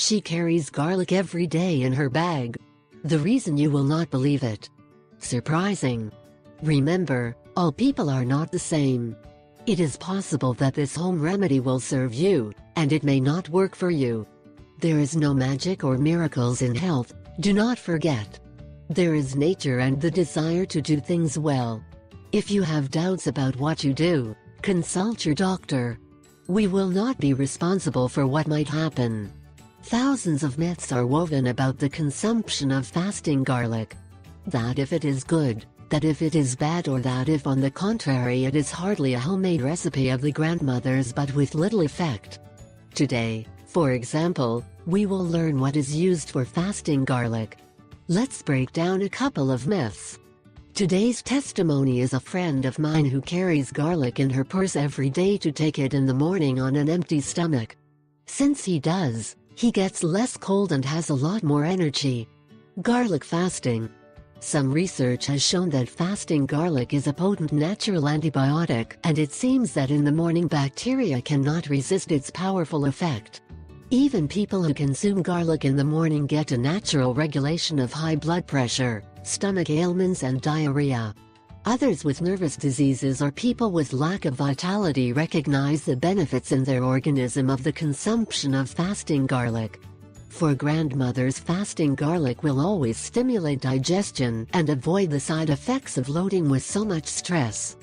She carries garlic every day in her bag. The reason you will not believe it. Surprising. Remember, all people are not the same. It is possible that this home remedy will serve you, and it may not work for you. There is no magic or miracles in health, do not forget. There is nature and the desire to do things well. If you have doubts about what you do, consult your doctor. We will not be responsible for what might happen. Thousands of myths are woven about the consumption of fasting garlic. That if it is good, that if it is bad, or that if on the contrary it is hardly a homemade recipe of the grandmothers but with little effect. Today, for example, we will learn what is used for fasting garlic. Let's break down a couple of myths. Today's testimony is a friend of mine who carries garlic in her purse every day to take it in the morning on an empty stomach. Since he does, he gets less cold and has a lot more energy. Garlic fasting. Some research has shown that fasting garlic is a potent natural antibiotic, and it seems that in the morning bacteria cannot resist its powerful effect. Even people who consume garlic in the morning get a natural regulation of high blood pressure, stomach ailments and diarrhea. Others with nervous diseases or people with lack of vitality recognize the benefits in their organism of the consumption of fasting garlic. For grandmothers, fasting garlic will always stimulate digestion and avoid the side effects of loading with so much stress.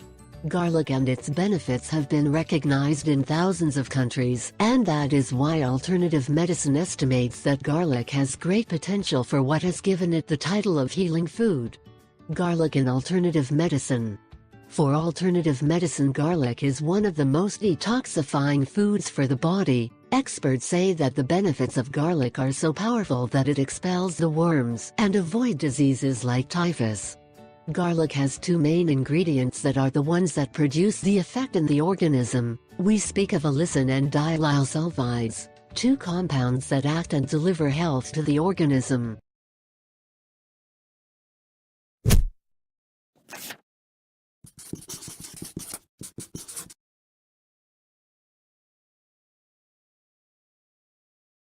Garlic and its benefits have been recognized in thousands of countries, and that is why alternative medicine estimates that garlic has great potential for what has given it the title of healing food. Garlic in alternative medicine. For alternative medicine, garlic is one of the most detoxifying foods for the body. Experts say that the benefits of garlic are so powerful that it expels the worms and avoid diseases like typhus. Garlic has two main ingredients that are the ones that produce the effect in the organism. We speak of allicin and diallyl sulfides, two compounds that act and deliver health to the organism.